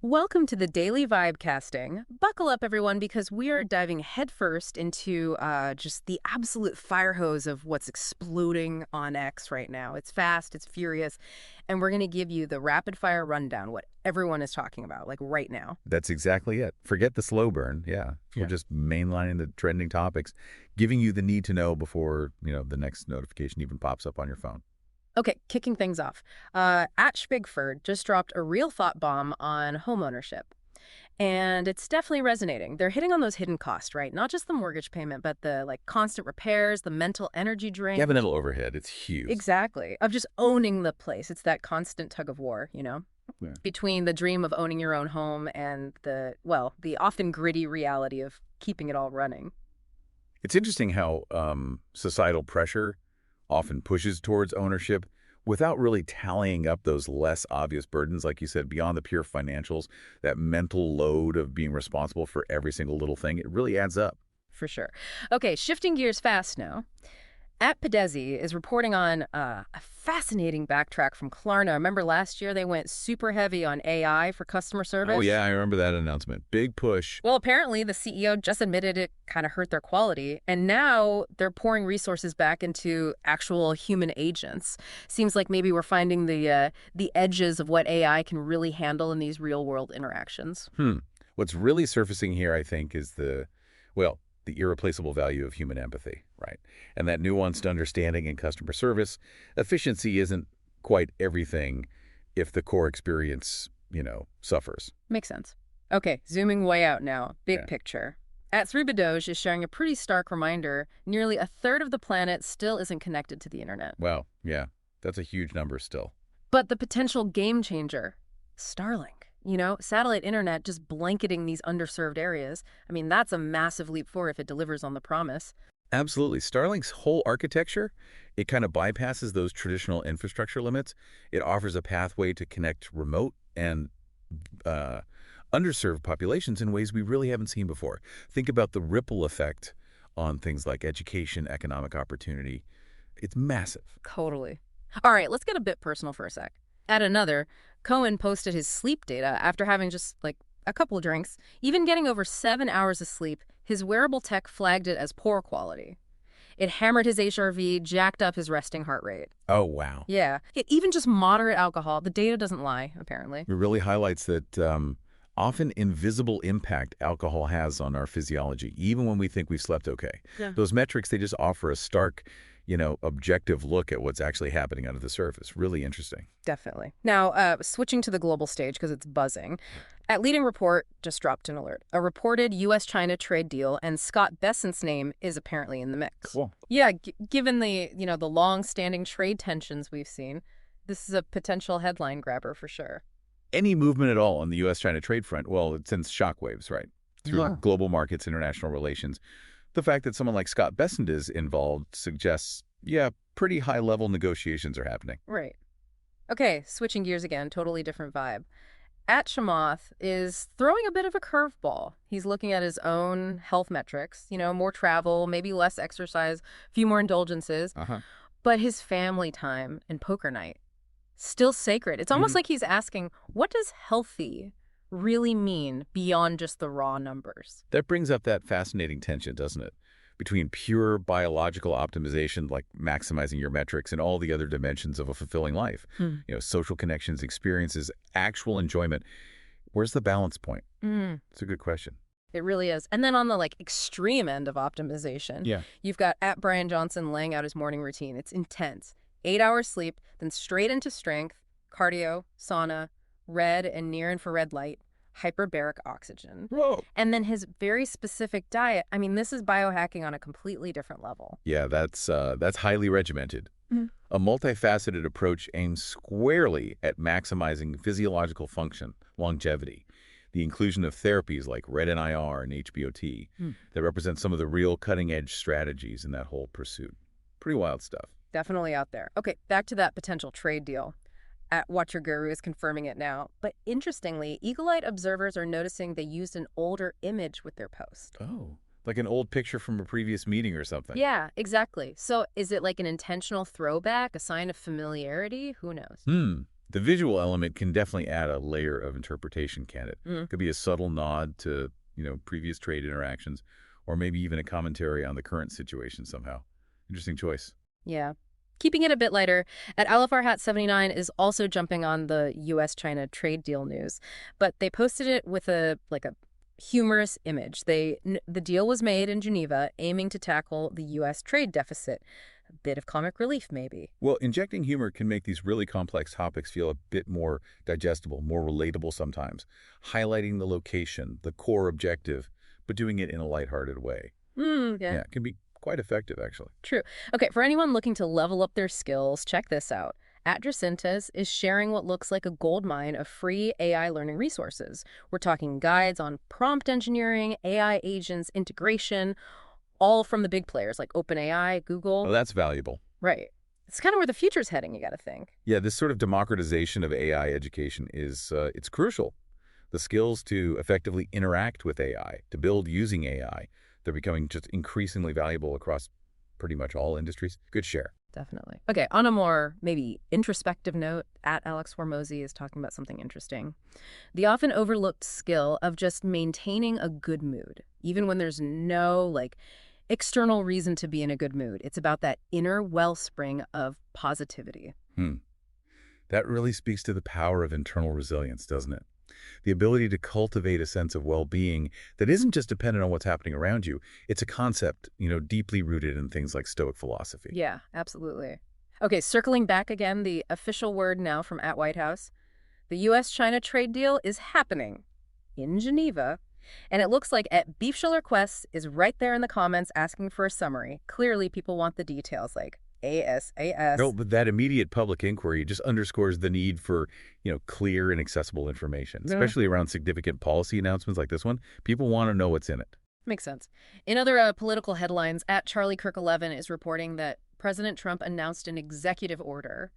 Welcome to the Daily Vibe Casting. Buckle up, everyone, because we are diving headfirst into just the absolute fire hose of what's exploding on X right now. It's fast, it's furious, and we're going to give you the rapid fire rundown, what everyone is talking about, like right now. That's exactly it. Forget the slow burn. Yeah. We're just mainlining the trending topics, giving you the need to know before, the next notification even pops up on your phone. Okay, kicking things off. At Pigford just dropped a real thought bomb on homeownership. And it's definitely resonating. They're hitting on those hidden costs, right? Not just the mortgage payment, but the constant repairs, the mental energy drain. Cabinet overhead. It's huge. Exactly. Of just owning the place. It's that constant tug of war, Yeah. between the dream of owning your own home and the often gritty reality of keeping it all running. It's interesting how societal pressure often pushes towards ownership without really tallying up those less obvious burdens, like you said, beyond the pure financials, that mental load of being responsible for every single little thing. It really adds up. For sure. Okay, shifting gears fast now. At Pedezi is reporting on a fascinating backtrack from Klarna. Remember last year they went super heavy on AI for customer service? Oh, yeah, I remember that announcement. Big push. Well, apparently the CEO just admitted it kind of hurt their quality, and now they're pouring resources back into actual human agents. Seems like maybe we're finding the edges of what AI can really handle in these real-world interactions. What's really surfacing here, I think, is the irreplaceable value of human empathy, right? And that nuanced understanding in customer service. Efficiency isn't quite everything if the core experience, suffers. Makes sense. Okay, zooming way out now. Big Yeah. picture. At 3 Doge is sharing a pretty stark reminder nearly a third of the planet still isn't connected to the internet. Wow, yeah, that's a huge number still. But the potential game changer, Starlink. Satellite internet just blanketing these underserved areas. I mean, that's a massive leap forward if it delivers on the promise. Absolutely. Starlink's whole architecture, it kind of bypasses those traditional infrastructure limits. It offers a pathway to connect remote and uh, underserved populations in ways we really haven't seen before. Think about the ripple effect on things like education, economic opportunity. It's massive. Totally. All right, let's get a bit personal for a sec. At another, Cohen posted his sleep data after having just a couple of drinks. Even getting over 7 hours of sleep, his wearable tech flagged it as poor quality. It hammered his HRV, jacked up his resting heart rate. Oh, wow. Yeah, even just moderate alcohol, the data doesn't lie, apparently. It really highlights that often invisible impact alcohol has on our physiology, even when we think we've slept okay. Yeah. Those metrics, they just offer a stark, objective look at what's actually happening under the surface. Really interesting. Definitely. Now, switching to the global stage because it's buzzing. At Leading Report just dropped an alert. A reported U.S. China trade deal, and Scott Bessent's name is apparently in the mix. Cool. Yeah, given the long-standing trade tensions we've seen, this is a potential headline grabber for sure. Any movement at all on the U.S. China trade front, well, it sends shockwaves, right? Through Yeah. global markets, international relations. The fact that someone like Scott Bessent is involved suggests, yeah, pretty high-level negotiations are happening. Right. Okay, switching gears again, totally different vibe. At Chamath is throwing a bit of a curveball. He's looking at his own health metrics, more travel, maybe less exercise, a few more indulgences, Uh-huh. but his family time and poker night, still sacred. It's almost like he's asking, what does healthy really mean beyond just the raw numbers? That brings up that fascinating tension, doesn't it? Between pure biological optimization, like maximizing your metrics, and all the other dimensions of a fulfilling life. Social connections, experiences, actual enjoyment. Where's the balance point? It's a good question. It really is. And then on the extreme end of optimization, Yeah. you've got at Bryan Johnson laying out his morning routine. It's intense. 8 hours sleep, then straight into strength, cardio, sauna, red and near infrared light, hyperbaric oxygen. Whoa. And then his very specific diet. I mean, this is biohacking on a completely different level. Yeah, that's highly regimented. Mhm. A multifaceted approach aims squarely at maximizing physiological function, longevity, the inclusion of therapies like red NIR and HBOT that represent some of the real cutting-edge strategies in that whole pursuit. Pretty wild stuff. Definitely out there. Okay, back to that potential trade deal. At Watch Your Guru is confirming it now. But interestingly, eagle-eyed observers are noticing they used an older image with their post. Oh, like an old picture from a previous meeting or something. Yeah, exactly. So is it like an intentional throwback, a sign of familiarity? Who knows? The visual element can definitely add a layer of interpretation, can it? Mm, Could be a subtle nod to, previous trade interactions, or maybe even a commentary on the current situation somehow. Interesting choice. yeah. Keeping it a bit lighter, at Hat79 is also jumping on the U.S. China trade deal news, but they posted it with a humorous image. The deal was made in Geneva, aiming to tackle the U.S. trade deficit. A bit of comic relief, maybe. Well, injecting humor can make these really complex topics feel a bit more digestible, more relatable sometimes, highlighting the location, the core objective, but doing it in a lighthearted way. Yeah. Yeah, it can be quite effective, actually. True. Okay, for anyone looking to level up their skills, check this out. Cintas is sharing what looks like a goldmine of free AI learning resources. We're talking guides on prompt engineering, AI agents, integration, all from the big players like OpenAI, Well, Google. that's valuable. Right. It's kind of where the future's heading, you got to think. Yeah, this sort of democratization of AI education is it's crucial. The skills to effectively interact with AI, to build using AI, they're becoming just increasingly valuable across pretty much all industries. Good share. Definitely. Okay, on a more maybe introspective note, at Alex Hormozi is talking about something interesting. The often overlooked skill of just maintaining a good mood, even when there's no external reason to be in a good mood. It's about that inner wellspring of positivity. Hmm. That really speaks to the power of internal resilience, doesn't it? The ability to cultivate a sense of well-being that isn't just dependent on what's happening around you. It's a concept, deeply rooted in things like Stoic philosophy. Yeah, absolutely. Okay, circling back again, the official word now from at White House. The U.S. China trade deal is happening in Geneva. And it looks like at Beef Schiller Quest is right there in the comments asking for a summary. Clearly, people want the details like ASAS. No, but that immediate public inquiry just underscores the need for, clear and accessible information, Yeah. especially around significant policy announcements like this one. People want to know what's in it. Makes sense. In other political headlines, at Charlie Kirk 11 is reporting that President Trump announced an executive order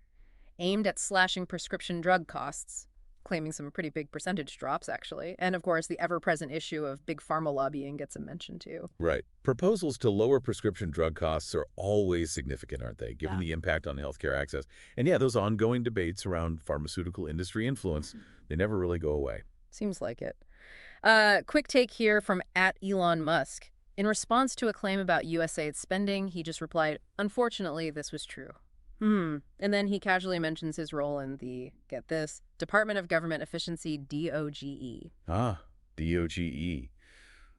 aimed at slashing prescription drug costs, claiming some pretty big percentage drops, actually. And of course, the ever-present issue of big pharma lobbying gets a mention, too. Right. Proposals to lower prescription drug costs are always significant, aren't they, given Yeah. the impact on healthcare access? And yeah, those ongoing debates around pharmaceutical industry influence, they never really go away. Seems like it. Quick take here from at Elon Musk. In response to a claim about USAID spending, he just replied, "Unfortunately, this was true." And then he casually mentions his role in the, get this, Department of Government Efficiency, DOGE. Ah, DOGE.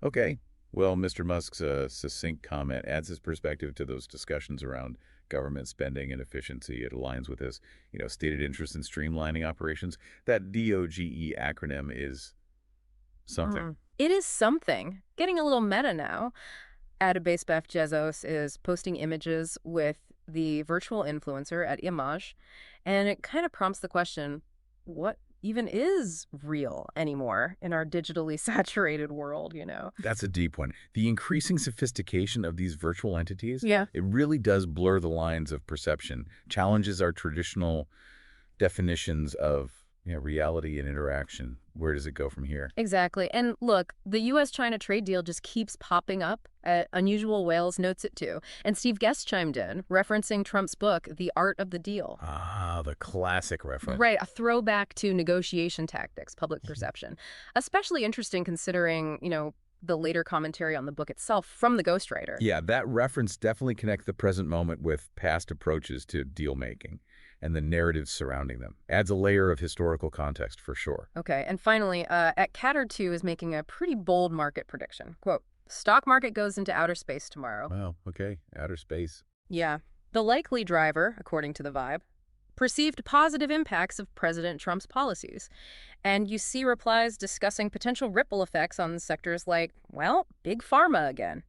Okay. Well, Mr. Musk's succinct comment adds his perspective to those discussions around government spending and efficiency. It aligns with his, stated interest in streamlining operations. That DOGE acronym is something. It is something. Getting a little meta now. Adabasebeth Jezos is posting images with the virtual influencer at Image, and it kind of prompts the question, what even is real anymore in our digitally saturated world? That's a deep one. The increasing sophistication of these virtual entities, Yeah. it really does blur the lines of perception, challenges our traditional definitions of reality and interaction. Where does it go from here? Exactly. And look, the U.S.-China trade deal just keeps popping up. Unusual Whales notes it too. And Steve Guest chimed in, referencing Trump's book, The Art of the Deal. Ah, the classic reference. Right, a throwback to negotiation tactics, public perception. Especially interesting considering, the later commentary on the book itself from the ghostwriter. Yeah, that reference definitely connects the present moment with past approaches to deal-making and the narratives surrounding them. Adds a layer of historical context for sure. Okay, and finally, at Catter 2 is making a pretty bold market prediction. Quote, stock market goes into outer space tomorrow. Wow, okay, outer space. Yeah. The likely driver, according to the Vibe, perceived positive impacts of President Trump's policies. And you see replies discussing potential ripple effects on sectors like, well, big pharma again.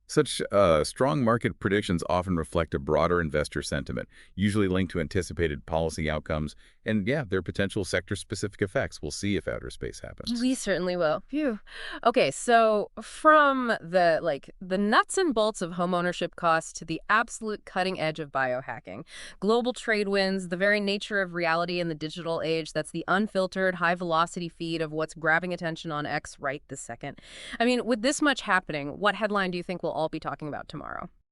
Such strong market predictions often reflect a broader investor sentiment, usually linked to anticipated policy outcomes and, yeah, their potential sector-specific effects. We'll see if outer space happens. We certainly will. Phew. Okay, so from the nuts and bolts of homeownership costs to the absolute cutting edge of biohacking, global trade winds, the very nature of reality in the digital age, that's the unfiltered, high-velocity feed of what's grabbing attention on X right this second. I mean, with this much happening, what headline do you think we'll all be talking about tomorrow?